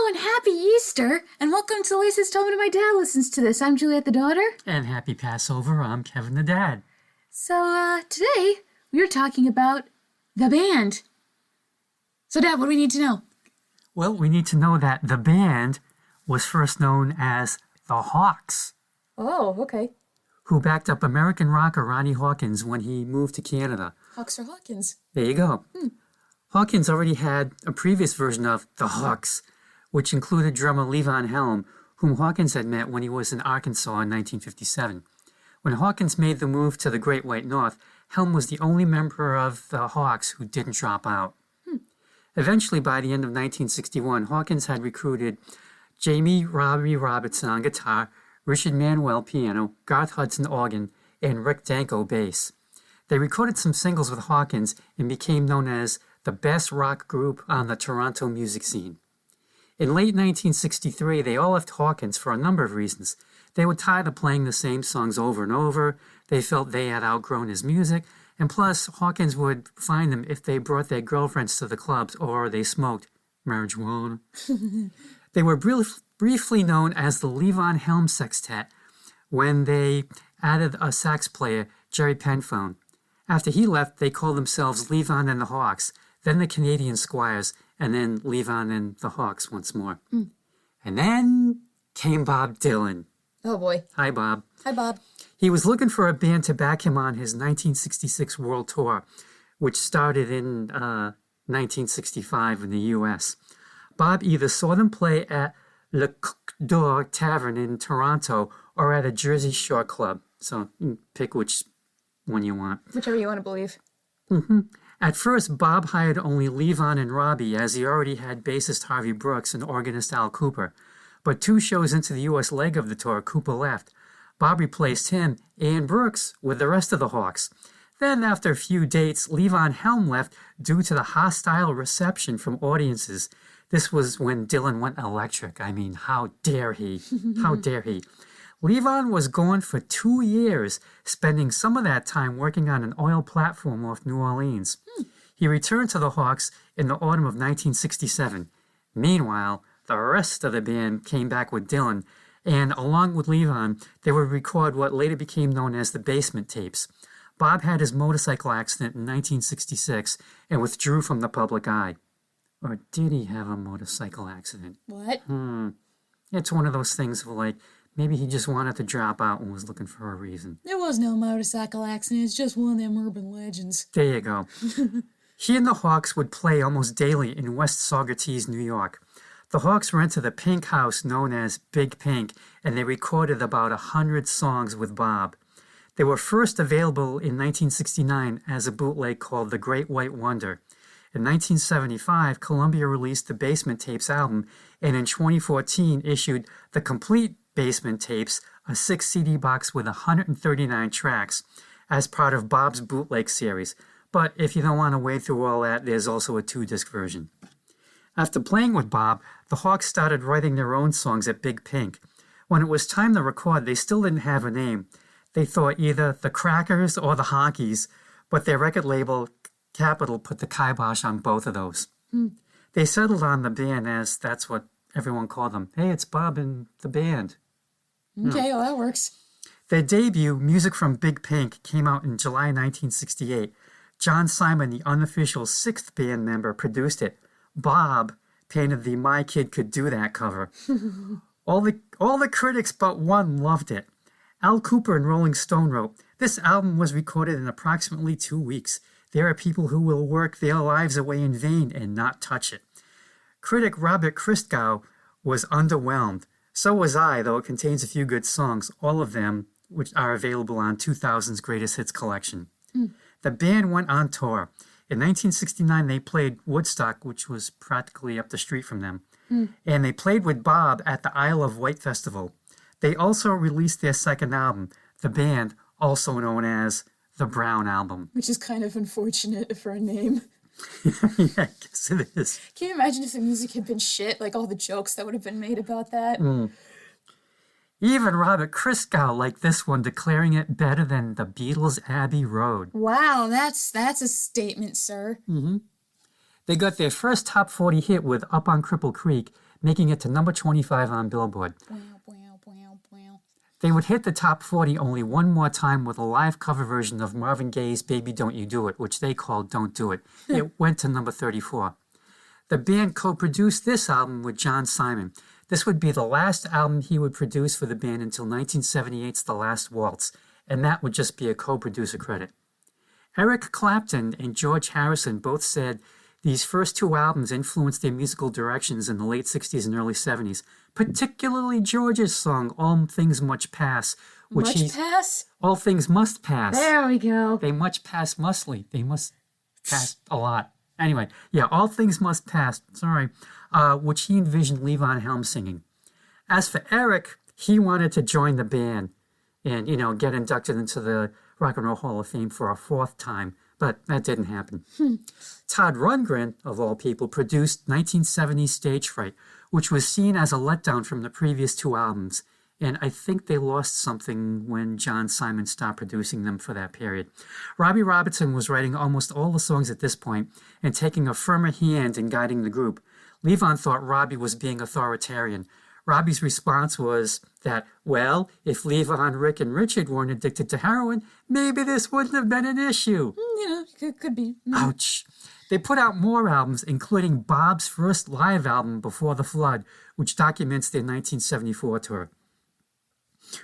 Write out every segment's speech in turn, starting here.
Hello and happy Easter, and welcome to Lisa's Tell Me to My Dad Listens to This. I'm Juliet the daughter. And happy Passover, I'm Kevin the dad. So, today, we're talking about the band. So, Dad, what do we need to know? Well, we need to know that the band was first known as the Hawks, Oh, okay. who backed up American rocker Ronnie Hawkins when he moved to Canada. Hawks or Hawkins? There you go. Hawkins already had a previous version of the Hawks, which included drummer Levon Helm, whom Hawkins had met when he was in Arkansas in 1957. When Hawkins made the move to the Great White North, Helm was the only member of the Hawks who didn't drop out. Eventually, by the end of 1961, Hawkins had recruited Jamie Robbie Robertson on guitar, Richard Manuel piano, Garth Hudson organ, and Rick Danko bass. They recorded some singles with Hawkins and became known as the best rock group on the Toronto music scene. In late 1963, they all left Hawkins for a number of reasons. They were tired of playing the same songs over and over, they felt they had outgrown his music, and plus, Hawkins would find them if they brought their girlfriends to the clubs or they smoked marijuana. They were briefly known as the Levon Helm Sextet when they added a sax player, Jerry Penphone. After he left, they called themselves Levon and the Hawks, then the Canadian Squires, and then Levon and the Hawks once more. And then came Bob Dylan. Oh, boy. Hi, Bob. Hi, Bob. He was looking for a band to back him on his 1966 World Tour, which started in 1965 in the U.S. Bob either saw them play at Le Coq d'Or Tavern in Toronto or at a Jersey Shore club. So you can pick which one you want. Whichever you want to believe. At first, Bob hired only Levon and Robbie, as he already had bassist Harvey Brooks and organist Al Cooper. But 2 shows into the U.S. leg of the tour, Cooper left. Bob replaced him and Brooks with the rest of the Hawks. Then, after a few dates, Levon Helm left due to the hostile reception from audiences. This was when Dylan went electric. I mean, how dare he? How dare he? Levon was gone for 2 years, spending some of that time working on an oil platform off New Orleans. He returned to the Hawks in the autumn of 1967. Meanwhile, the rest of the band came back with Dylan, and along with Levon, they would record what later became known as the Basement Tapes. Bob had his motorcycle accident in 1966 and withdrew from the public eye. Or did he have a motorcycle accident? What? It's one of those things of like, maybe he just wanted to drop out and was looking for a reason. There was no motorcycle accident. It's just one of them urban legends. There you go. He and the Hawks would play almost daily in West Saugerties, New York. The Hawks rented a pink house known as Big Pink, and they recorded about 100 songs with Bob. They were first available in 1969 as a bootleg called The Great White Wonder. In 1975, Columbia released the Basement Tapes album, and in 2014 issued the Complete Basement Tapes, a 6-CD box with 139 tracks, as part of Bob's bootleg series. But if you don't want to wade through all that, there's also a 2-disc version. After playing with Bob, the Hawks started writing their own songs at Big Pink. When it was time to record, they still didn't have a name. They thought either the Crackers or the Honkies, but their record label, Capitol, put the kibosh on both of those. They settled on the band, as that's what everyone called them. Hey, it's Bob and the band. Okay, well, that works. Their debut, Music from Big Pink, came out in July 1968. John Simon, the unofficial 6th band member, produced it. Bob painted the My Kid Could Do That cover. All the critics but one loved it. Al Cooper and Rolling Stone wrote, "This album was recorded in approximately 2 weeks. There are people who will work their lives away in vain and not touch it." Critic Robert Christgau was underwhelmed. So was I, though it contains a few good songs, all of them which are available on 2000's Greatest Hits collection. The band went on tour. In 1969, they played Woodstock, which was practically up the street from them. And they played with Bob at the Isle of Wight Festival. They also released their second album, The Band, also known as The Brown Album. Which is kind of unfortunate for a name. Yeah, I guess it is. Can you imagine if the music had been shit? Like all the jokes that would have been made about that? Even Robert Christgau liked this one, declaring it better than the Beatles' Abbey Road. Wow, that's a statement, sir. They got their first top 40 hit with Up on Cripple Creek, making it to number 25 on Billboard. They would hit the top 40 only one more time with a live cover version of Marvin Gaye's Baby Don't You Do It, which they called Don't Do It. It went to number 34. The band co-produced this album with John Simon. This would be the last album he would produce for the band until 1978's The Last Waltz, and that would just be a co-producer credit. Eric Clapton and George Harrison both said these first two albums influenced their musical directions in the late 60s and early 70s, particularly George's song, All Things Must Pass. All Things Must Pass. There we go. They much pass mustly. They must pass a lot. Anyway, yeah, All Things Must Pass, which he envisioned Levon Helm singing. As for Eric, he wanted to join the band and, get inducted into the Rock and Roll Hall of Fame for a fourth time, but that didn't happen. Todd Rundgren, of all people, produced 1970's Stage Fright, which was seen as a letdown from the previous two albums, and I think they lost something when John Simon stopped producing them for that period. Robbie Robertson was writing almost all the songs at this point and taking a firmer hand in guiding the group. Levon thought Robbie was being authoritarian. Robbie's response was that, well, if Levon, Rick, and Richard weren't addicted to heroin, maybe this wouldn't have been an issue. Could be. Ouch. They put out more albums, including Bob's first live album, Before the Flood, which documents their 1974 tour.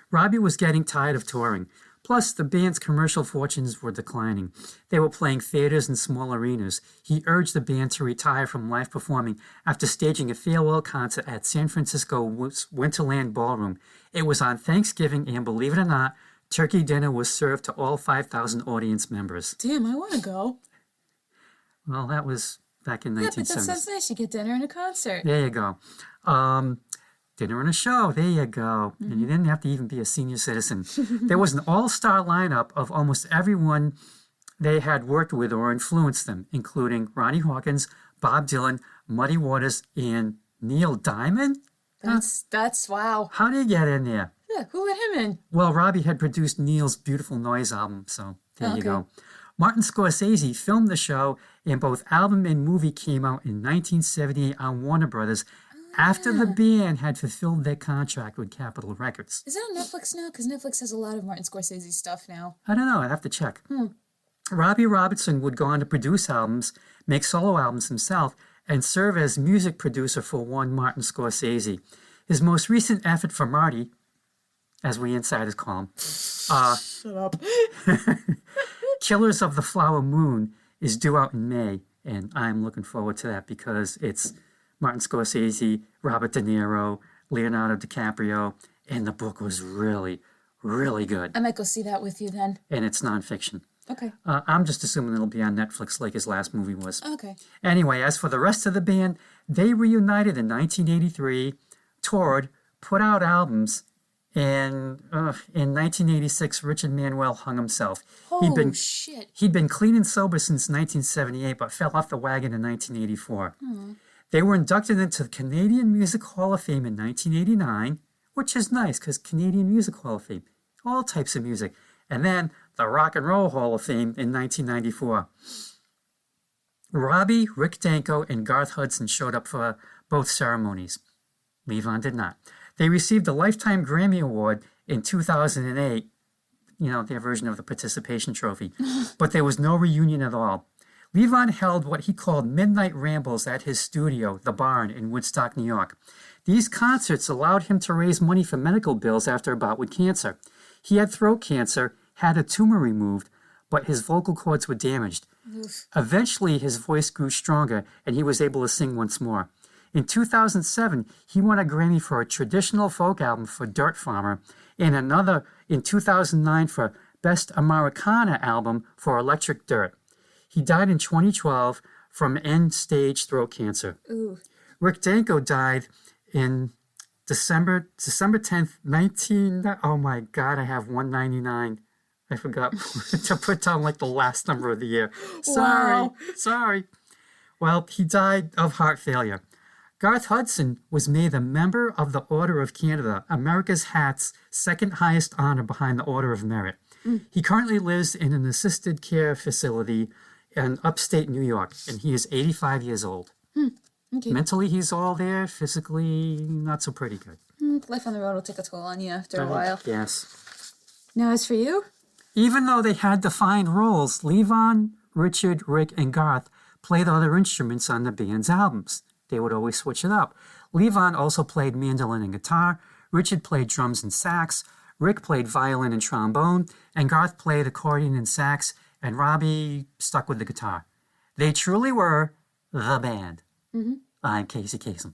Robbie was getting tired of touring. Plus, the band's commercial fortunes were declining. They were playing theaters and small arenas. He urged the band to retire from live performing after staging a farewell concert at San Francisco Winterland Ballroom. It was on Thanksgiving, and believe it or not, turkey dinner was served to all 5,000 audience members. Damn, I want to go. Well, that was back in 1970s. Yeah, but that sounds nice. You get dinner and a concert. There you go. Dinner and a show. There you go. And you didn't have to even be a senior citizen. There was an all-star lineup of almost everyone they had worked with or influenced them, including Ronnie Hawkins, Bob Dylan, Muddy Waters, and Neil Diamond. That's wow. How did he get in there? Yeah, who let him in? Well, Robbie had produced Neil's Beautiful Noise album, so there you go. Martin Scorsese filmed the show, and both album and movie came out in 1978 on Warner Brothers after the band had fulfilled their contract with Capitol Records. Is that on Netflix now? Because Netflix has a lot of Martin Scorsese stuff now. I don't know. I'd have to check. Robbie Robertson would go on to produce albums, make solo albums himself, and serve as music producer for one Martin Scorsese. His most recent effort for Marty, as we insiders call him, Shut up. Killers of the Flower Moon, is due out in May, and I'm looking forward to that because it's Martin Scorsese, Robert De Niro, Leonardo DiCaprio, and the book was really, really good. I might go see that with you then. And it's nonfiction. Okay. I'm just assuming it'll be on Netflix like his last movie was. Okay. Anyway, as for the rest of the band, they reunited in 1983, toured, put out albums, and in 1986, Richard Manuel hung himself. Shit. He'd been clean and sober since 1978, but fell off the wagon in 1984. They were inducted into the Canadian Music Hall of Fame in 1989, which is nice because Canadian Music Hall of Fame, all types of music. And then the Rock and Roll Hall of Fame in 1994. Robbie, Rick Danko, and Garth Hudson showed up for both ceremonies. Levon did not. They received a Lifetime Grammy Award in 2008, their version of the participation trophy, but there was no reunion at all. Levon held what he called midnight rambles at his studio, The Barn, in Woodstock, New York. These concerts allowed him to raise money for medical bills after a bout with cancer. He had throat cancer, had a tumor removed, but his vocal cords were damaged. Eventually, his voice grew stronger, and he was able to sing once more. In 2007, he won a Grammy for a traditional folk album for Dirt Farmer, and another in 2009 for Best Americana album for Electric Dirt. He died in 2012 from end-stage throat cancer. Ooh. Rick Danko died in December 10th, oh my God, I have 199. I forgot to put down like the last number of the year. Sorry. Well, he died of heart failure. Garth Hudson was made a member of the Order of Canada, America's Hat's second highest honor behind the Order of Merit. He currently lives in an assisted care facility in upstate New York, and he is 85 years old. Okay. Mentally, he's all there. Physically, not so pretty good. Life on the road will take a toll on you after a while. Yes. Now, as for you? Even though they had defined roles, Levon, Richard, Rick, and Garth played other instruments on the band's albums. They would always switch it up. Levon also played mandolin and guitar, Richard played drums and sax, Rick played violin and trombone, and Garth played accordion and sax, and Robbie stuck with the guitar. They truly were the band. I'm Casey Kasem.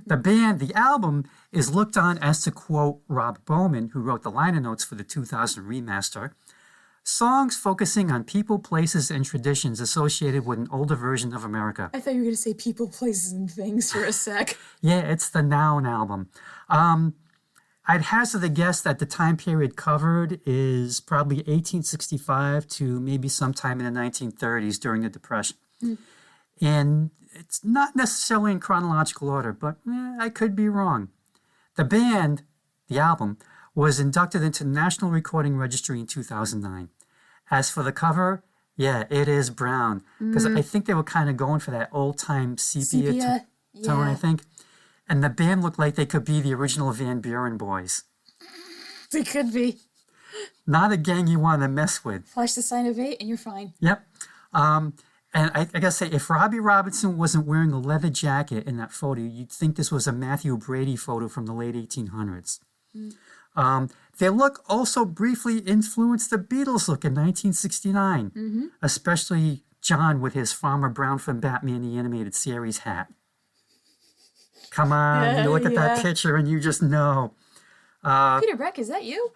The band, the album, is looked on as, to quote Rob Bowman, who wrote the liner notes for the 2000 remaster, songs focusing on people, places, and traditions associated with an older version of America. I thought you were going to say people, places, and things for a sec. Yeah, it's the Noun album. I'd hazard a guess that the time period covered is probably 1865 to maybe sometime in the 1930s during the Depression. And it's not necessarily in chronological order, but I could be wrong. The band, the album, was inducted into the National Recording Registry in 2009. As for the cover, yeah, it is brown. Because I think they were kind of going for that old-time sepia tone, I think. And the band looked like they could be the original Van Buren boys. They could be. Not a gang you want to mess with. Flash the sign of 8 and you're fine. Yep. And I gotta say, if Robbie Robinson wasn't wearing a leather jacket in that photo, you'd think this was a Matthew Brady photo from the late 1800s. Their look also briefly influenced the Beatles' look in 1969, especially John with his Farmer Brown from Batman the Animated Series hat. Come on, you look at that picture and you just know. Peter Breck, is that you?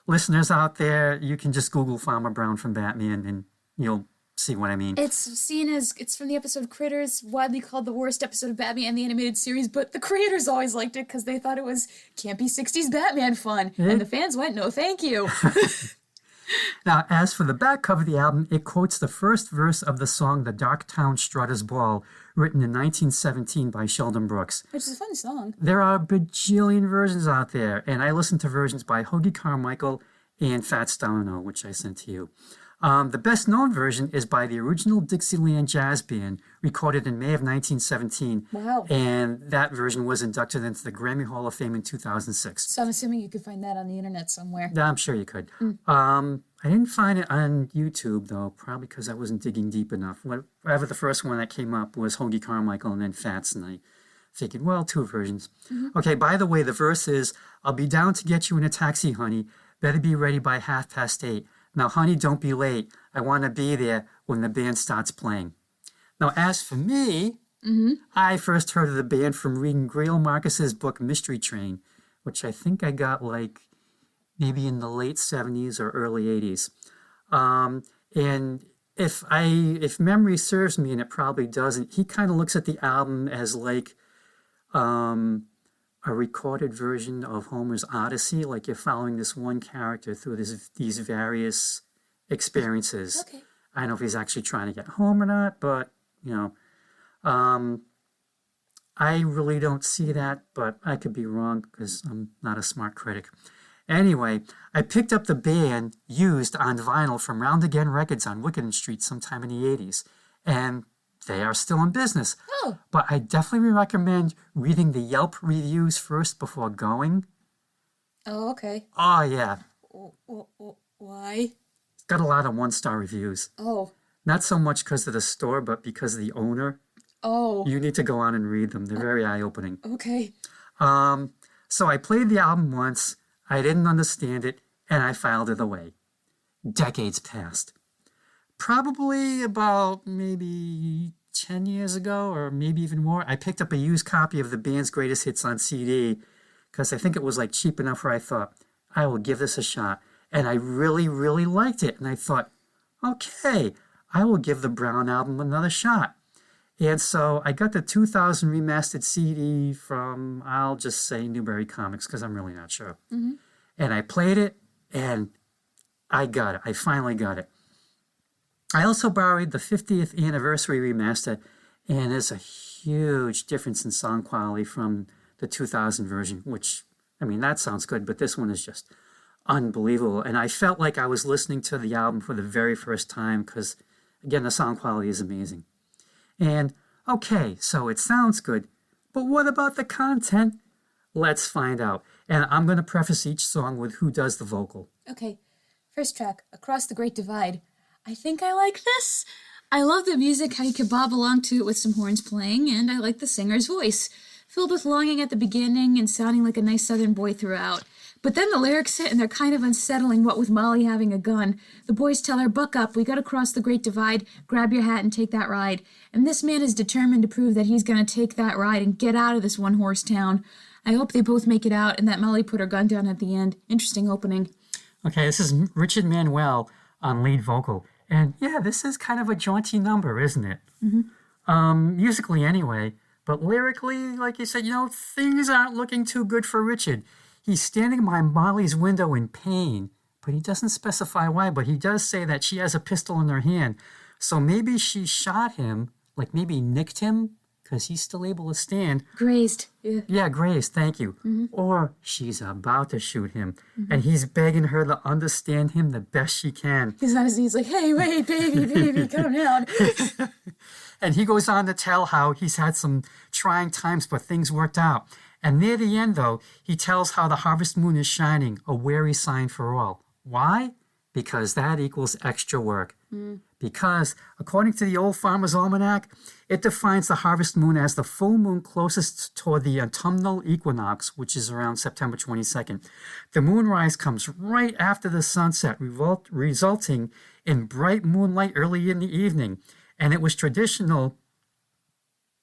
Listeners out there, you can just Google Farmer Brown from Batman and you'll see what I mean. It's from the episode Critters, widely called the worst episode of Batman the Animated Series, but the creators always liked it because they thought it was campy 60s Batman fun. And the fans went, no thank you. Now, as for the back cover of the album, it quotes the first verse of the song The Darktown Strutter's Ball, written in 1917 by Sheldon Brooks. Which is a fun song. There are a bajillion versions out there, and I listened to versions by Hoagie Carmichael and Fats Domino, which I sent to you. The best known version is by the original Dixieland Jazz Band, recorded in May of 1917. Wow. And that version was inducted into the Grammy Hall of Fame in 2006. So I'm assuming you could find that on the internet somewhere. Yeah, I'm sure you could. I didn't find it on YouTube, though, probably because I wasn't digging deep enough. Whatever the first one that came up was Hoagie Carmichael and then Fats, and I figured, well, two versions. Okay, by the way, the verse is, I'll be down to get you in a taxi, honey. Better be ready by 8:30. Now, honey, don't be late. I want to be there when the band starts playing. Now, as for me, I first heard of the band from reading Grail Marcus's book Mystery Train, which I think I got like maybe in the late 70s or early 80s. And if memory serves me, and it probably doesn't, he kind of looks at the album as like a recorded version of Homer's Odyssey, like you're following this one character through these various experiences. Okay. I don't know if he's actually trying to get home or not, but, I really don't see that, but I could be wrong because I'm not a smart critic. Anyway, I picked up the band used on vinyl from Round Again Records on Wickenden Street sometime in the 80s, and they are still in business. Oh. But I definitely recommend reading the Yelp reviews first before going. Oh, okay. Oh, yeah. Why? It's got a lot of one-star reviews. Oh. Not so much because of the store, but because of the owner. Oh. You need to go on and read them. They're very eye-opening. Okay. So I played the album once. I didn't understand it, and I filed it away. Decades passed. Probably about maybe 10 years ago, or maybe even more, I picked up a used copy of the band's greatest hits on CD because I think it was like cheap enough where I thought, I will give this a shot. And I really, really liked it. And I thought, okay, I will give the Brown album another shot. And so I got the 2000 remastered CD from, I'll just say Newberry Comics because I'm really not sure. And I played it, and I got it. I finally got it. I also borrowed the 50th anniversary remaster, and there's a huge difference in sound quality from the 2000 version, which, I mean, that sounds good, but this one is just unbelievable. And I felt like I was listening to the album for the very first time because, again, the sound quality is amazing. And Okay, so it sounds good, but what about the content? Let's find out. And I'm going to preface each song with who does the vocal. Okay, first track, Across the Great Divide. I think I like this. I love the music, how you can bob along to it with some horns playing, and I like the singer's voice. Filled with longing at the beginning and sounding like a nice southern boy throughout. But then the lyrics hit and they're kind of unsettling, what with Molly having a gun. The boys tell her, buck up, we gotta cross the Great Divide, grab your hat and take that ride. And this man is determined to prove that he's gonna take that ride and get out of this one-horse town. I hope they both make it out and that Molly put her gun down at the end. Interesting opening. Okay, this is Richard Manuel on lead vocal. And yeah, this is kind of a jaunty number, isn't it? Musically anyway. But lyrically, like you said, things aren't looking too good for Richard. He's standing by Molly's window in pain, but he doesn't specify why, but he does say that she has a pistol in her hand. So maybe she shot him, like maybe nicked him, because he's still able to stand. Grazed. Yeah. Yeah, grazed, thank you. Or she's about to shoot him, and he's begging her to understand him the best she can. He's on his knees like, hey, wait, baby, calm down. And he goes on to tell how he's had some trying times, but things worked out. And near the end, though, he tells how the harvest moon is shining, a wary sign for all. Why? Because that equals extra work. Because, according to the Old Farmer's Almanac, it defines the harvest moon as the full moon closest toward the autumnal equinox, which is around September 22nd. The moonrise comes right after the sunset, resulting in bright moonlight early in the evening. And it was traditional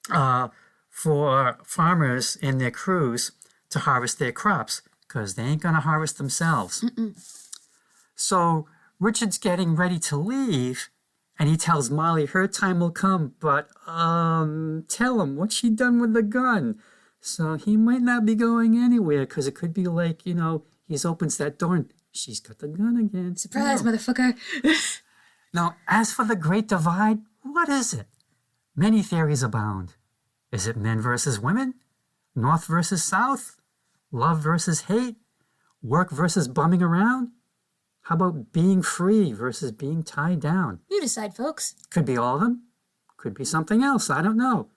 for farmers and their crews to harvest their crops because they ain't going to harvest themselves. So Richard's getting ready to leave, and he tells Molly her time will come, but tell him what she done with the gun. So he might not be going anywhere because it could be like, he opens that door and she's got the gun again. Surprise, motherfucker. Now, as for the Great Divide, what is it? Many theories abound. Is it men versus women? North versus South? Love versus hate? Work versus bumming around? How about being free versus being tied down? You decide, folks. Could be all of them. Could be something else. I don't know.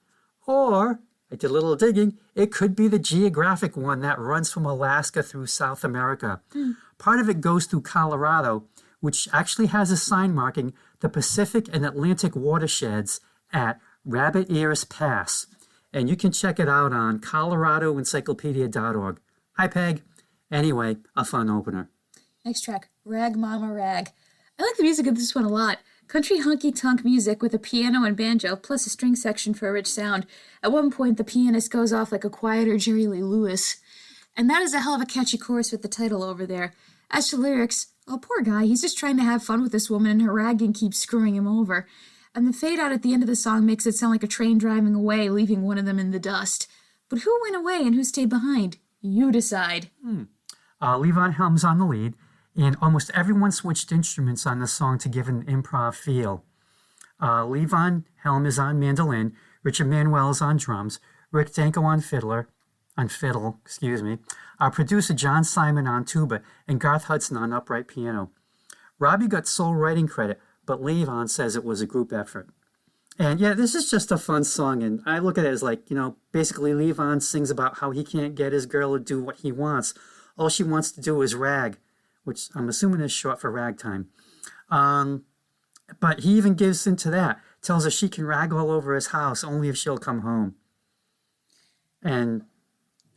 Or, I did a little digging, it could be the geographic one that runs from Alaska through South America. Part of it goes through Colorado, which actually has a sign marking the Pacific and Atlantic watersheds at Rabbit Ears Pass. And you can check it out on coloradoencyclopedia.org. Hi, Peg. Anyway, a fun opener. Next track, Rag Mama Rag. I like the music of this one a lot. Country honky-tonk music with a piano and banjo, plus a string section for a rich sound. At one point, the pianist goes off like a quieter Jerry Lee Lewis. And that is a hell of a catchy chorus with the title over there. As to lyrics, oh, poor guy, he's just trying to have fun with this woman and her ragging keeps screwing him over. And the fade out at the end of the song makes it sound like a train driving away, leaving one of them in the dust. But who went away and who stayed behind? You decide. Levon Helm's on the lead, and almost everyone switched instruments on the song to give an improv feel. Levon Helm is on mandolin, Richard Manuel is on drums, Rick Danko on fiddle, our producer John Simon on tuba, and Garth Hudson on upright piano. Robbie got sole writing credit, but Levon says it was a group effort. And yeah, this is just a fun song, and I look at it as like, basically Levon sings about how he can't get his girl to do what he wants. All she wants to do is rag, which I'm assuming is short for ragtime. But he even gives into that, tells her she can rag all over his house only if she'll come home. And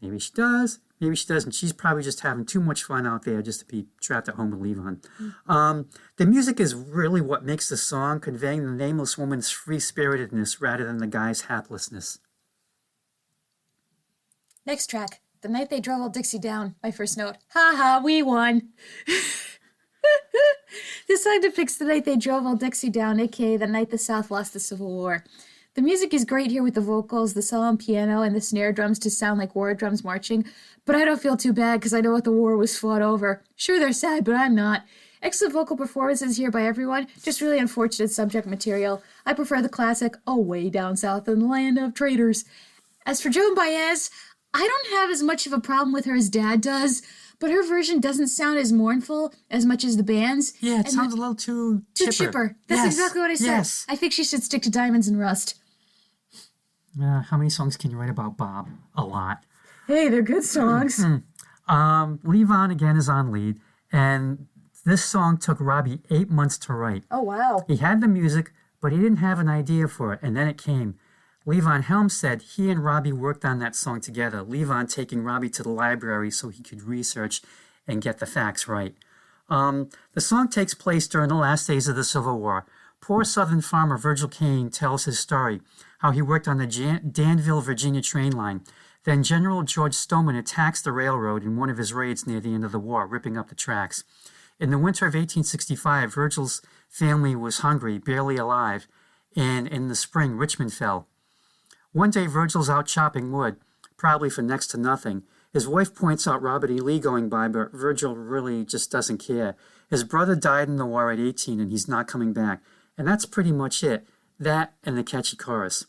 maybe she does, maybe she doesn't. She's probably just having too much fun out there just to be trapped at home with Levon. The music is really what makes the song, conveying the nameless woman's free-spiritedness rather than the guy's haplessness. Next track, The Night They Drove Old Dixie Down. My first note, ha ha, we won. This song depicts the night they drove Old Dixie down, aka the night the South lost the Civil War. The music is great here with the vocals, the solo piano, and the snare drums to sound like war drums marching, but I don't feel too bad because I know what the war was fought over. Sure, they're sad, but I'm not. Excellent vocal performances here by everyone, just really unfortunate subject material. I prefer the classic, oh, way down south in the land of traitors. As for Joan Baez, I don't have as much of a problem with her as Dad does, but her version doesn't sound as mournful as much as the band's. Yeah, it sounds a little too chipper. That's exactly what I said. Yes. I think she should stick to Diamonds and Rust. How many songs can you write about Bob? A lot. Hey, they're good songs. Levon again is on lead, and this song took Robbie 8 months to write. Oh, wow. He had the music, but he didn't have an idea for it, and then it came. Levon Helm said he and Robbie worked on that song together, Levon taking Robbie to the library so he could research and get the facts right. The song takes place during the last days of the Civil War. Poor Southern farmer Virgil Kane tells his story, how he worked on the Danville, Virginia train line. Then General George Stoneman attacks the railroad in one of his raids near the end of the war, ripping up the tracks. In the winter of 1865, Virgil's family was hungry, barely alive, and in the spring, Richmond fell. One day, Virgil's out chopping wood, probably for next to nothing. His wife points out Robert E. Lee going by, but Virgil really just doesn't care. His brother died in the war at 18, and he's not coming back. And that's pretty much it. That and the catchy chorus.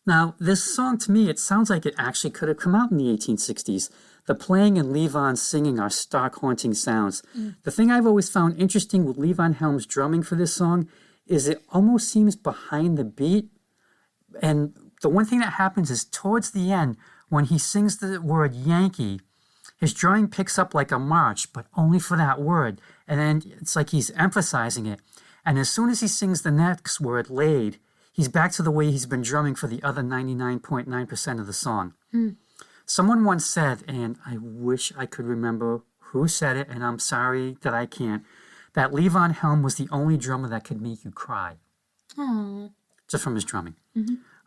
Now, this song, to me, it sounds like it actually could have come out in the 1860s. The playing and Levon's singing are stark, haunting sounds. The thing I've always found interesting with Levon Helm's drumming for this song is it almost seems behind the beat. And the one thing that happens is towards the end, when he sings the word Yankee, his drumming picks up like a march, but only for that word. And then it's like he's emphasizing it. And as soon as he sings the next word, laid, he's back to the way he's been drumming for the other 99.9% of the song. Someone once said, and I wish I could remember who said it, and I'm sorry that I can't, that Levon Helm was the only drummer that could make you cry. Oh. Just from his drumming.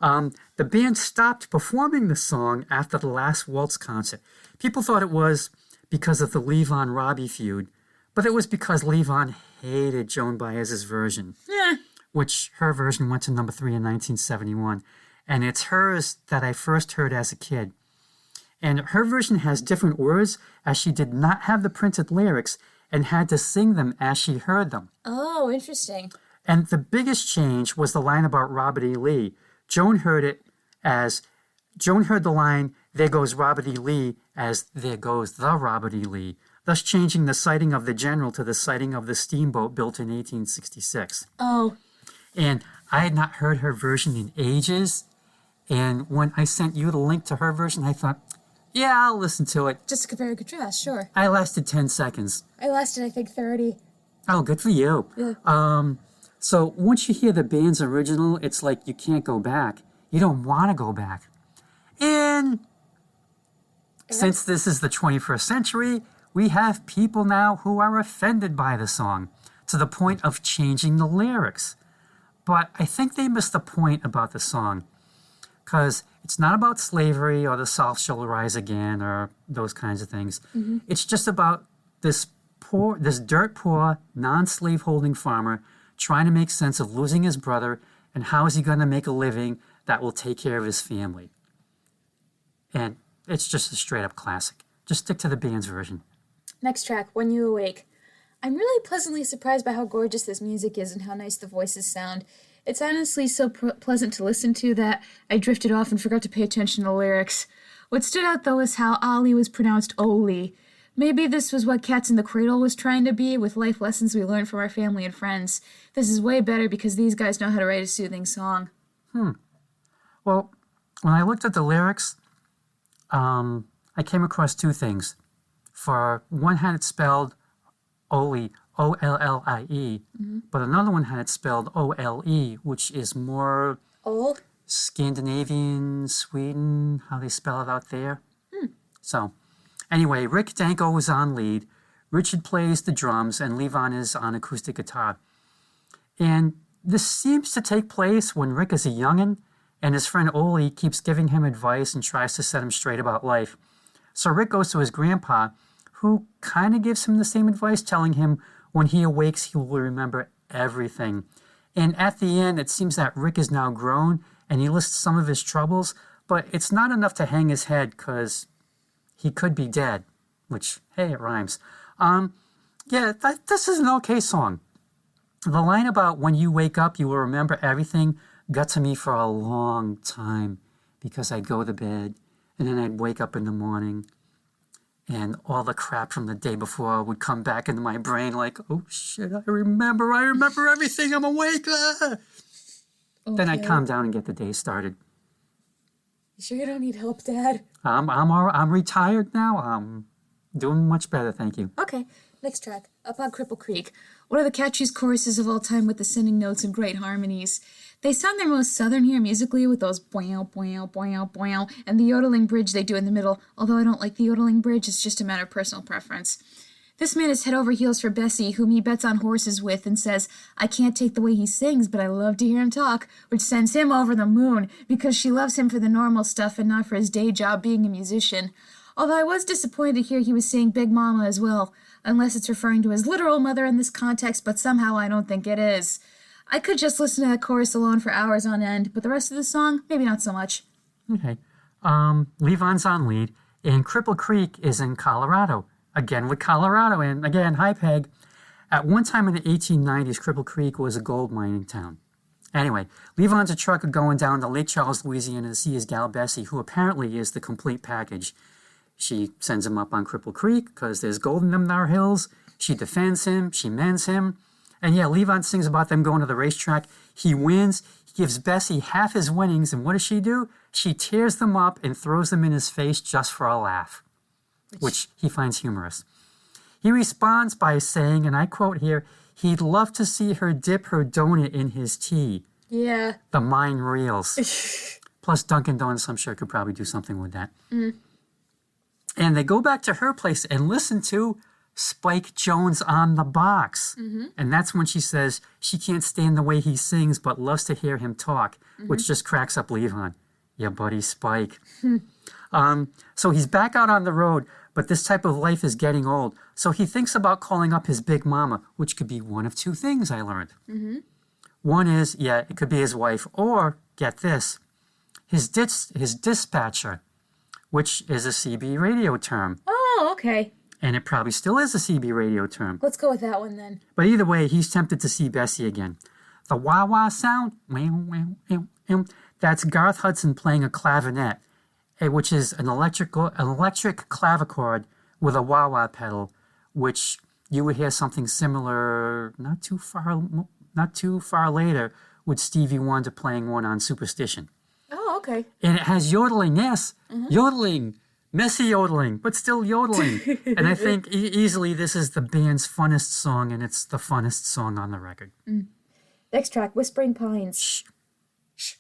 The band stopped performing the song after the last Waltz concert. People thought it was because of the Levon-Robbie feud, but it was because Levon hated Joan Baez's version, which her version went to number 3 in 1971, and it's hers that I first heard as a kid. And her version has different words, as she did not have the printed lyrics and had to sing them as she heard them. Oh, interesting. And the biggest change was the line about Robert E. Lee. Joan heard the line, there goes Robert E. Lee, as there goes the Robert E. Lee, thus changing the sighting of the general to the sighting of the steamboat built in 1866. Oh. And I had not heard her version in ages. And when I sent you the link to her version, I thought, yeah, I'll listen to it. Just to compare and contrast, sure. I lasted 10 seconds. I lasted, I think, 30. Oh, good for you. Yeah. So once you hear the band's original, it's like you can't go back. You don't want to go back. And since this is the 21st century, we have people now who are offended by the song to the point of changing the lyrics. But I think they missed the point about the song, because it's not about slavery or the South shall rise again or those kinds of things. It's just about this dirt poor, non-slave holding farmer trying to make sense of losing his brother, and how is he going to make a living that will take care of his family. And it's just a straight up classic. Just stick to the band's version. Next track, When You Awake. I'm really pleasantly surprised by how gorgeous this music is and how nice the voices sound. It's honestly so pleasant to listen to that I drifted off and forgot to pay attention to the lyrics. What stood out, though, is how Ali was pronounced Oli. Maybe this was what Cats in the Cradle was trying to be, with life lessons we learned from our family and friends. This is way better because these guys know how to write a soothing song. Well, when I looked at the lyrics, I came across two things. For one had it spelled Oli, O-L-L-I-E, but another one had it spelled O-L-E, which is more Old? Scandinavian, Sweden, how they spell it out there. So, anyway, Rick Danko was on lead, Richard plays the drums, and Levon is on acoustic guitar. And this seems to take place when Rick is a youngin', and his friend Oli keeps giving him advice and tries to set him straight about life. So Rick goes to his grandpa, who kind of gives him the same advice, telling him when he awakes, he will remember everything. And at the end, it seems that Rick is now grown, and he lists some of his troubles, but it's not enough to hang his head, because he could be dead, which, hey, it rhymes. This is an okay song. The line about when you wake up, you will remember everything got to me for a long time, because I'd go to bed, and then I'd wake up in the morning, and all the crap from the day before would come back into my brain like, oh shit, I remember everything, I'm awake. Then I'd Okay. calm down and get the day started. You sure you don't need help, Dad? I'm retired now. I'm doing much better, thank you. Okay, next track. Up on Cripple Creek. One of the catchiest choruses of all time with ascending notes and great harmonies. They sound their most southern here musically with those boing, boing, boing, boing, and the yodeling bridge they do in the middle, although I don't like the yodeling bridge, it's just a matter of personal preference. This man is head over heels for Bessie, whom he bets on horses with and says, I can't take the way he sings, but I love to hear him talk, which sends him over the moon because she loves him for the normal stuff and not for his day job being a musician. Although I was disappointed to hear he was saying Big Mama as well, unless it's referring to his literal mother in this context, but somehow I don't think it is. I could just listen to that chorus alone for hours on end, but the rest of the song, maybe not so much. Okay. Levon's on lead, and Cripple Creek is in Colorado. Again with Colorado, and again, hi Peg. At one time in the 1890s, Cripple Creek was a gold mining town. Anyway, Levon's a trucker going down to Lake Charles, Louisiana to see his gal Bessie, who apparently is the complete package. She sends him up on Cripple Creek because there's gold in them thar hills. She defends him. She mends him. And yeah, Levon sings about them going to the racetrack. He wins. He gives Bessie half his winnings. And what does she do? She tears them up and throws them in his face just for a laugh, which he finds humorous. He responds by saying, and I quote here, he'd love to see her dip her donut in his tea. Yeah. The mine reels. Plus Dunkin' Donuts, I'm sure, could probably do something with that. And they go back to her place and listen to Spike Jones on the box. And that's when she says she can't stand the way he sings but loves to hear him talk, which just cracks up Levon. Yeah, buddy, Spike. So he's back out on the road, but this type of life is getting old. So he thinks about calling up his big mama, which could be one of two things I learned. One is, yeah, it could be his wife, or, get this, his dispatcher, which is a CB radio term. Oh, okay. And it probably still is a CB radio term. Let's go with that one then. But either way, he's tempted to see Bessie again. The wah-wah sound, that's Garth Hudson playing a clavinet, which is an electric clavichord with a wah-wah pedal, which you would hear something similar not too far later with Stevie Wonder playing one on Superstition. Oh, okay. And it has yodeling, yes, yodeling. Messy yodeling, but still yodeling. And I think easily this is the band's funnest song, and it's the funnest song on the record. Next track, Whispering Pines. Shh.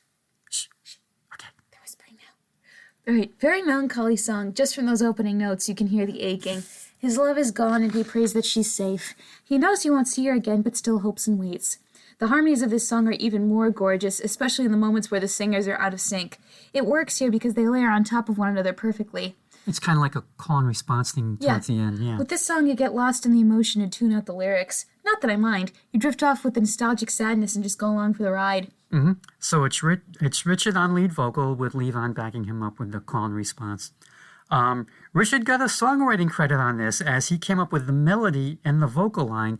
Okay. They're whispering now. All right, very melancholy song. Just from those opening notes, you can hear the aching. His love is gone, and he prays that she's safe. He knows he won't see her again, but still hopes and waits. The harmonies of this song are even more gorgeous, especially in the moments where the singers are out of sync. It works here because they layer on top of one another perfectly. It's kind of like a call and response thing towards the end, yeah. With this song, you get lost in the emotion and tune out the lyrics. Not that I mind. You drift off with the nostalgic sadness and just go along for the ride. So it's Richard on lead vocal with Levon backing him up with the call and response. Richard got a songwriting credit on this as he came up with the melody and the vocal line,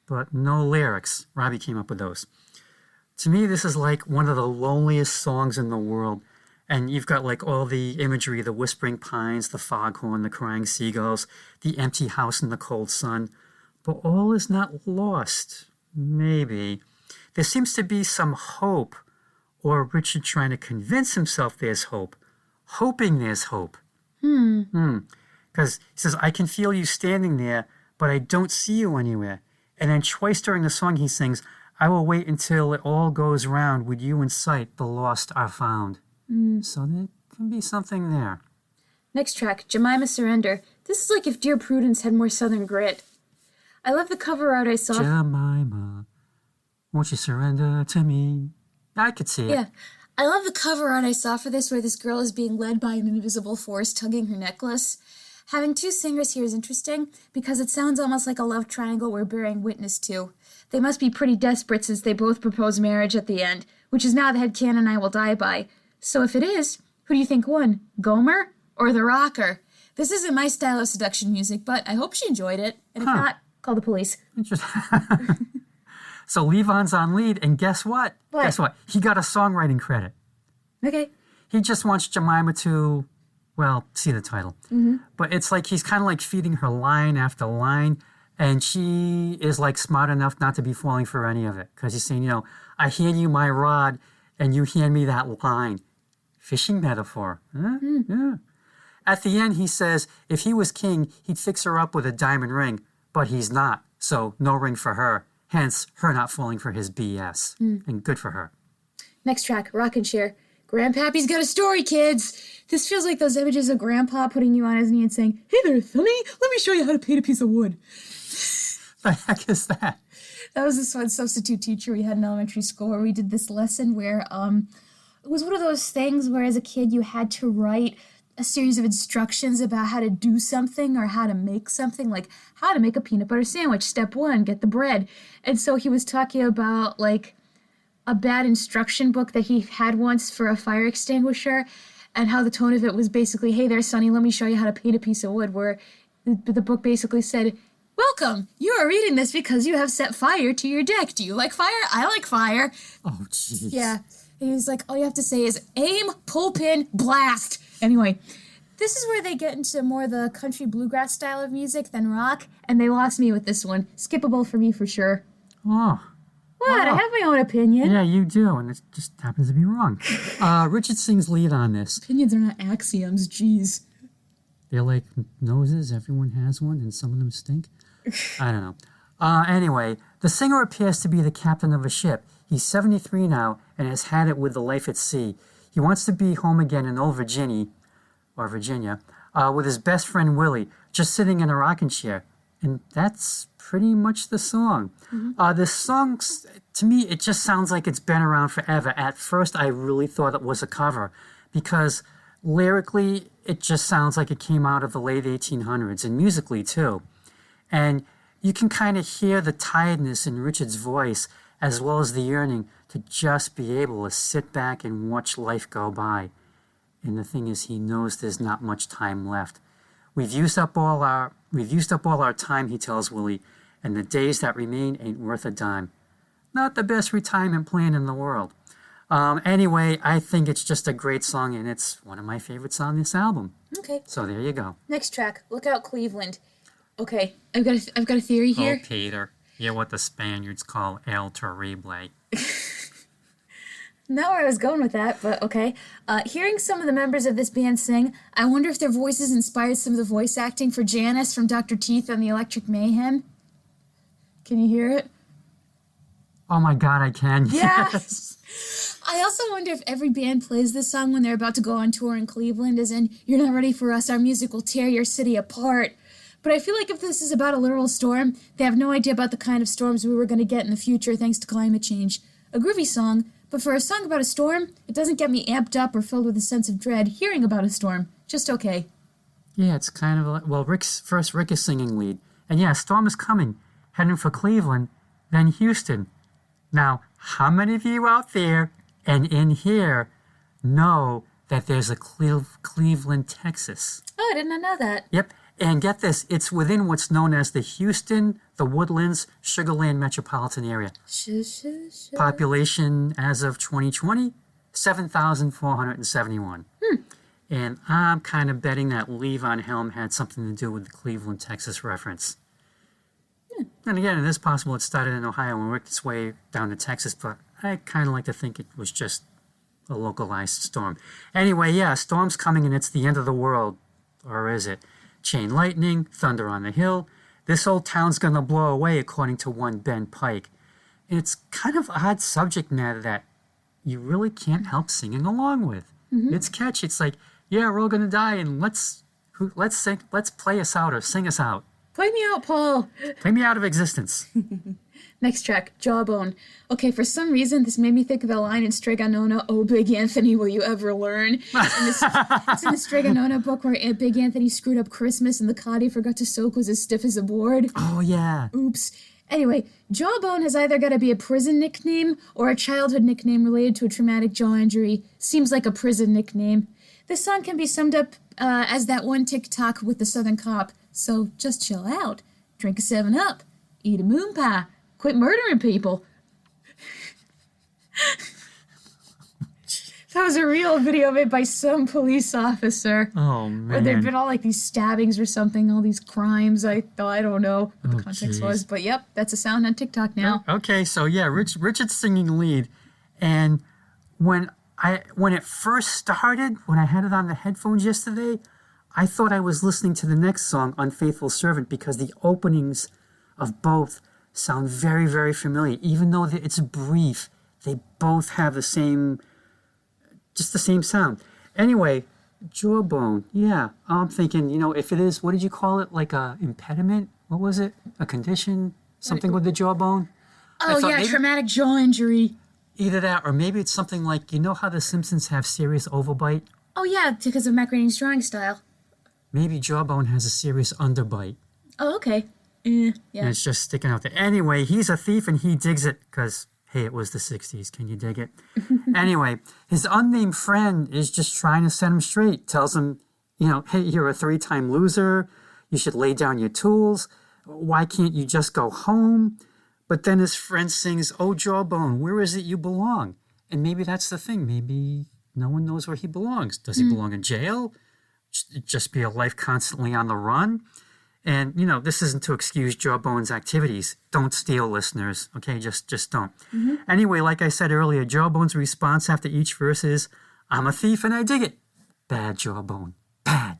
but no lyrics. Robbie came up with those. To me, this is like one of the loneliest songs in the world. And you've got like all the imagery, the whispering pines, the foghorn, the crying seagulls, the empty house in the cold sun. But all is not lost. Maybe. There seems to be some hope, or Richard trying to convince himself there's hope, hoping there's hope. Because he says, I can feel you standing there, but I don't see you anywhere. And then twice during the song he sings, I will wait until it all goes round. With you in sight, the lost are found. So there can be something there. Next track, Jemima Surrender. This is like if Dear Prudence had more southern grit. I love the cover art I saw. Jemima, won't you surrender to me? I could see it. Yeah. I love the cover art I saw for this where this girl is being led by an invisible force tugging her necklace. Having two singers here is interesting because it sounds almost like a love triangle we're bearing witness to. They must be pretty desperate since they both propose marriage at the end, which is now the headcanon I will die by. So if it is, who do you think won, Gomer or the rocker? This isn't my style of seduction music, but I hope she enjoyed it. And if not, call the police. So Levon's on lead, and guess what? What? Guess what? He got a songwriting credit. Okay. He just wants Jemima to, well, see the title. But it's like he's kind of like feeding her line after line, and she is like smart enough not to be falling for any of it. Because he's saying, I hand you my rod, and you hand me that line. Fishing metaphor. Huh? Yeah. At the end, he says if he was king, he'd fix her up with a diamond ring, but he's not, so no ring for her. Hence, her not falling for his BS. And good for her. Next track, Rockin' Chair. Grandpappy's got a story, kids. This feels like those images of Grandpa putting you on his knee and saying, "Hey there, Sonny, let me show you how to paint a piece of wood." The heck is that? That was this one substitute teacher we had in elementary school where we did this lesson where it was one of those things where as a kid you had to write a series of instructions about how to do something or how to make something, like how to make a peanut butter sandwich. Step 1, get the bread. And so he was talking about like a bad instruction book that he had once for a fire extinguisher and how the tone of it was basically, "Hey there, Sonny, let me show you how to paint a piece of wood," where the book basically said, "Welcome, you are reading this because you have set fire to your deck. Do you like fire? I like fire." Oh, jeez. Yeah. And he's like, all you have to say is aim, pull pin, blast. Anyway, this is where they get into more the country bluegrass style of music than rock, and they lost me with this one. Skippable for me for sure. Oh. What? I have my own opinion. Yeah, you do, and it just happens to be wrong. Richard sings lead on this. Opinions are not axioms, jeez. They're like noses, everyone has one, and some of them stink. I don't know. Anyway, the singer appears to be the captain of a ship. He's 73 now and has had it with the life at sea. He wants to be home again in old Virginia, with his best friend Willie, just sitting in a rocking chair. And that's pretty much the song. This song, to me, it just sounds like it's been around forever. At first, I really thought it was a cover because lyrically, it just sounds like it came out of the late 1800s, and musically, too. And you can kind of hear the tiredness in Richard's voice as well as the yearning to just be able to sit back and watch life go by. And the thing is, he knows there's not much time left. We've used up all our time, he tells Willie, and the days that remain ain't worth a dime. Not the best retirement plan in the world. Anyway, I think it's just a great song, and it's one of my favorites on this album. Okay. So there you go. Next track, Look Out Cleveland. Okay, I've got a theory here. Oh, Peter, you're what the Spaniards call El Terrible. Not where I was going with that, but okay. Hearing some of the members of this band sing, I wonder if their voices inspired some of the voice acting for Janice from Dr. Teeth and the Electric Mayhem. Can you hear it? Oh my God, I can. Yes! I also wonder if every band plays this song when they're about to go on tour in Cleveland, as in, "You're not ready for us, our music will tear your city apart." But I feel like if this is about a literal storm, they have no idea about the kind of storms we were going to get in the future thanks to climate change. A groovy song, but for a song about a storm, it doesn't get me amped up or filled with a sense of dread hearing about a storm. Just okay. Yeah, it's kind of like, well, Rick is singing lead. And yeah, storm is coming, heading for Cleveland, then Houston. Now, how many of you out there and in here know that there's a Cleveland, Texas? Oh, I did not know that. Yep. And get this, it's within what's known as the Houston, the Woodlands, Sugarland metropolitan area. Population as of 2020, 7,471. And I'm kind of betting that Levon Helm had something to do with the Cleveland, Texas reference. And again, it is possible it started in Ohio and worked its way down to Texas, but I kind of like to think it was just a localized storm. Anyway, yeah, storm's coming and it's the end of the world. Or is it? Chain lightning, thunder on the hill. This old town's going to blow away, according to one Ben Pike. And it's kind of odd subject matter that you really can't help singing along with. It's catchy. It's like, yeah, we're all going to die, and let's play us out or sing us out. Play me out, Paul. Play me out of existence. Next track, Jawbone. Okay, for some reason, this made me think of the line in Strega Nona, "Oh, Big Anthony, will you ever learn?" It's in the Strega Nona book where Big Anthony screwed up Christmas and the cod he forgot to soak was as stiff as a board. Oh, yeah. Oops. Anyway, Jawbone has either got to be a prison nickname or a childhood nickname related to a traumatic jaw injury. Seems like a prison nickname. This song can be summed up as that one TikTok with the Southern cop. So just chill out, drink a 7-Up, eat a moon pie, quit murdering people. That was a real video made by some police officer. Oh, man. Where there'd been all like these stabbings or something, all these crimes. I don't know what the context was, but yep, that's a sound on TikTok now. Okay, so yeah, Richard's singing lead, and when it first started, when I had it on the headphones yesterday, I thought I was listening to the next song, Unfaithful Servant, because the openings of both sound very, very familiar. Even though it's brief, they both have the same sound. Anyway, jawbone, yeah. I'm thinking, if it is, what did you call it? Like a impediment? What was it? A condition? Something with the jawbone? Oh, yeah, traumatic jaw injury. Either that, or maybe it's something like, how the Simpsons have serious overbite? Oh, yeah, because of Mac Groening's drawing style. Maybe jawbone has a serious underbite. Oh, okay. Yeah. And it's just sticking out there. Anyway, he's a thief and he digs it because, hey, it was the 60s. Can you dig it? Anyway, his unnamed friend is just trying to set him straight. Tells him, hey, you're a 3-time loser. You should lay down your tools. Why can't you just go home? But then his friend sings, oh, Jawbone, where is it you belong? And maybe that's the thing. Maybe no one knows where he belongs. Does he belong in jail? Just be a life constantly on the run? And, this isn't to excuse Jawbone's activities. Don't steal, listeners. Okay, just don't. Anyway, like I said earlier, Jawbone's response after each verse is, I'm a thief and I dig it. Bad, Jawbone. Bad.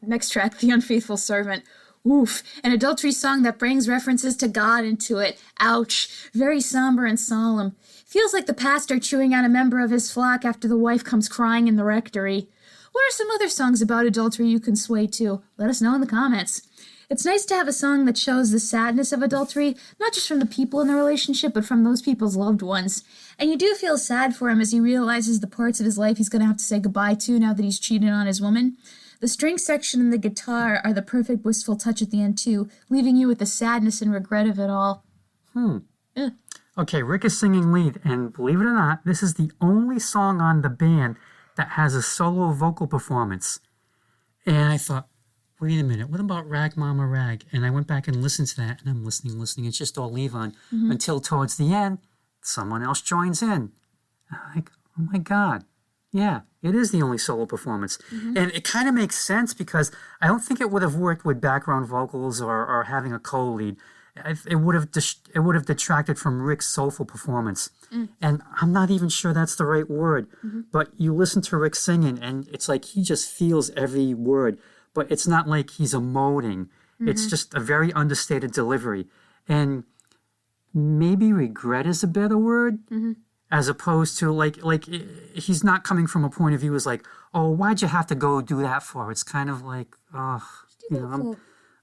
Next track, The Unfaithful Servant. Oof, an adultery song that brings references to God into it. Ouch. Very somber and solemn. Feels like the pastor chewing out a member of his flock after the wife comes crying in the rectory. What are some other songs about adultery you can sway to? Let us know in the comments. It's nice to have a song that shows the sadness of adultery, not just from the people in the relationship, but from those people's loved ones. And you do feel sad for him as he realizes the parts of his life he's going to have to say goodbye to now that he's cheated on his woman. The string section and the guitar are the perfect wistful touch at the end, too, leaving you with the sadness and regret of it all. Okay, Rick is singing lead, and believe it or not, this is the only song on the band that has a solo vocal performance. And I thought, wait a minute, what about Rag Mama Rag? And I went back and listened to that, and I'm listening. It's just all Levon until towards the end, someone else joins in. I'm like, oh my God. Yeah, it is the only solo performance. And it kind of makes sense because I don't think it would have worked with background vocals or having a co-lead. It would have detracted from Rick's soulful performance. And I'm not even sure that's the right word. But you listen to Rick singing and it's like he just feels every word. But it's not like he's emoting. It's just a very understated delivery. And maybe regret is a better word. As opposed to like he's not coming from a point of view as like, oh, why'd you have to go do that for? It's kind of like, oh,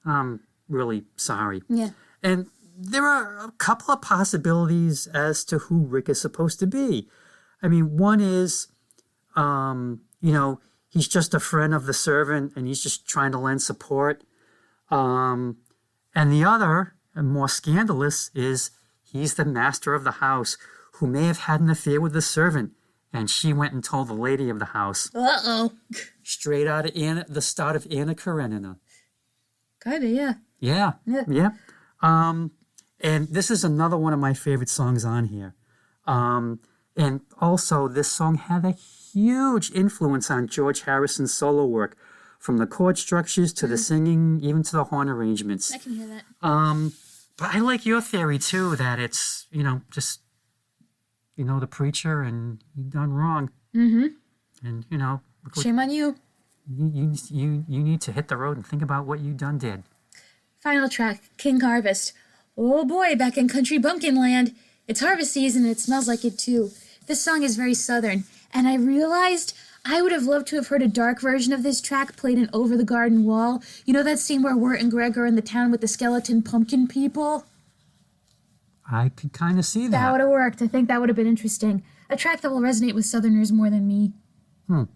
I'm really sorry. Yeah. And there are a couple of possibilities as to who Rick is supposed to be. I mean, one is, he's just a friend of the servant and he's just trying to lend support. And the other, and more scandalous, is he's the master of the house who may have had an affair with the servant, and she went and told the lady of the house. Uh-oh. Straight out of the start of Anna Karenina. Kinda, yeah. Yeah. And this is another one of my favorite songs on here. And also, this song had a huge influence on George Harrison's solo work, from the chord structures to the singing, even to the horn arrangements. I can hear that. But I like your theory, too, that it's, just... the preacher and he done wrong. And, Shame on you. You need to hit the road and think about what you done did. Final track, King Harvest. Oh boy, back in country bumpkin land. It's harvest season and it smells like it too. This song is very southern, and I realized I would have loved to have heard a dark version of this track played in Over the Garden Wall. You know that scene where Wirt and Greg are in the town with the skeleton pumpkin people? I could kind of see that. That would have worked. I think that would have been interesting. A track that will resonate with Southerners more than me. And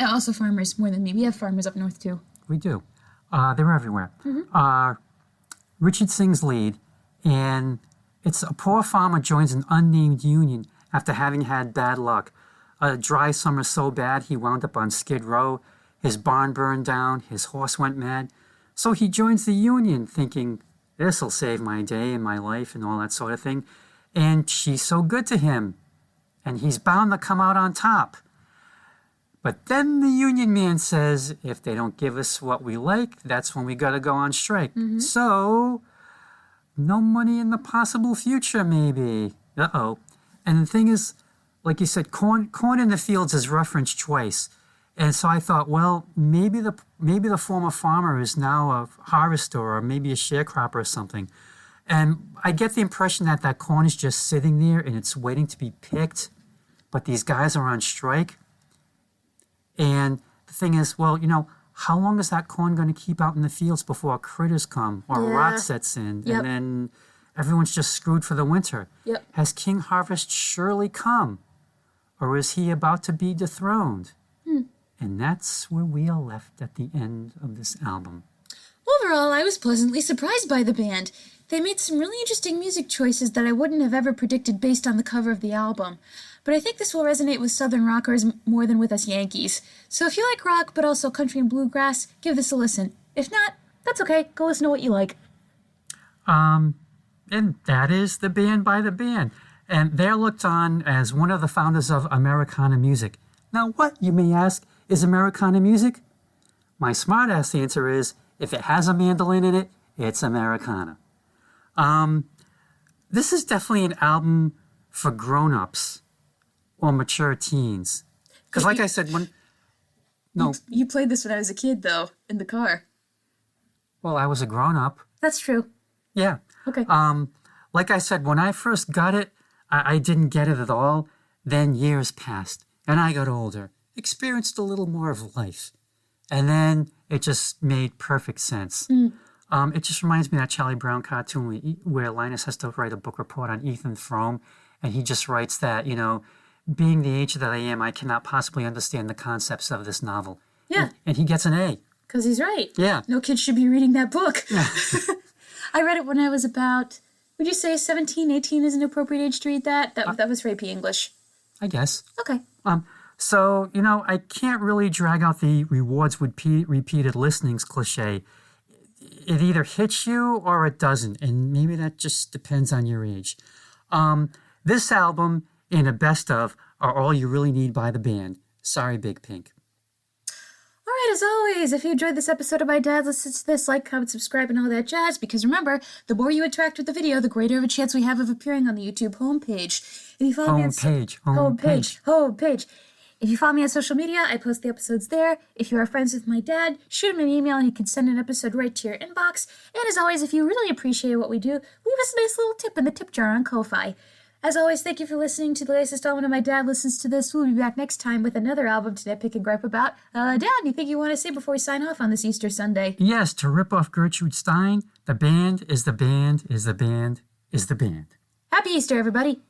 also farmers more than me. We have farmers up north, too. We do. They're everywhere. Richard sings lead, and it's a poor farmer joins an unnamed union after having had bad luck. A dry summer so bad he wound up on Skid Row. His barn burned down. His horse went mad. So he joins the union thinking, this'll save my day and my life and all that sort of thing. And she's so good to him. And he's bound to come out on top. But then the union man says, if they don't give us what we like, that's when we got to go on strike. So, no money in the possible future, maybe. Uh-oh. And the thing is, like you said, corn in the fields is referenced twice. And so I thought, well, maybe the former farmer is now a harvester or maybe a sharecropper or something. And I get the impression that that corn is just sitting there and it's waiting to be picked, but these guys are on strike. And the thing is, well, how long is that corn going to keep out in the fields before critters come or rot sets in? Yep. And then everyone's just screwed for the winter. Yep. Has King Harvest surely come? Or is he about to be dethroned? And that's where we are left at the end of this album. Overall, I was pleasantly surprised by the band. They made some really interesting music choices that I wouldn't have ever predicted based on the cover of the album. But I think this will resonate with Southern rockers more than with us Yankees. So if you like rock, but also country and bluegrass, give this a listen. If not, that's okay. Go listen to what you like. And that is the band by the band. And they're looked on as one of the founders of Americana music. Now, what, you may ask, is Americana music? My smart-ass answer is, if it has a mandolin in it, it's Americana. This is definitely an album for grown-ups or mature teens. Because like I said, You played this when I was a kid, though, in the car. Well, I was a grown-up. That's true. Yeah. Okay. Like I said, when I first got it, I didn't get it at all. Then years passed, and I got older, experienced a little more of life. And then it just made perfect sense. It just reminds me of that Charlie Brown cartoon where Linus has to write a book report on Ethan Frome, and he just writes that, being the age that I am, I cannot possibly understand the concepts of this novel. Yeah. And he gets an A. Because he's right. Yeah. No kid should be reading that book. Yeah. I read it when I was about, would you say 17, 18 is an appropriate age to read that? That was for AP English. I guess. Okay. So, I can't really drag out the rewards with repeated listenings cliche. It either hits you or it doesn't, and maybe that just depends on your age. This album and a best of are all you really need by the band. Sorry, Big Pink. All right, as always, if you enjoyed this episode of My Dad Listens to This, like, comment, subscribe, and all that jazz, because remember, the more you interact with the video, the greater of a chance we have of appearing on the YouTube homepage. If you follow me on homepage. If you follow me on social media, I post the episodes there. If you are friends with my dad, shoot him an email and he can send an episode right to your inbox. And as always, if you really appreciate what we do, leave us a nice little tip in the tip jar on Ko-Fi. As always, thank you for listening to the latest installment of My Dad Listens to This. We'll be back next time with another album to nitpick and gripe about. Dad, anything you want to say before we sign off on this Easter Sunday? Yes, to rip off Gertrude Stein, the band is the band is the band is the band. Happy Easter, everybody!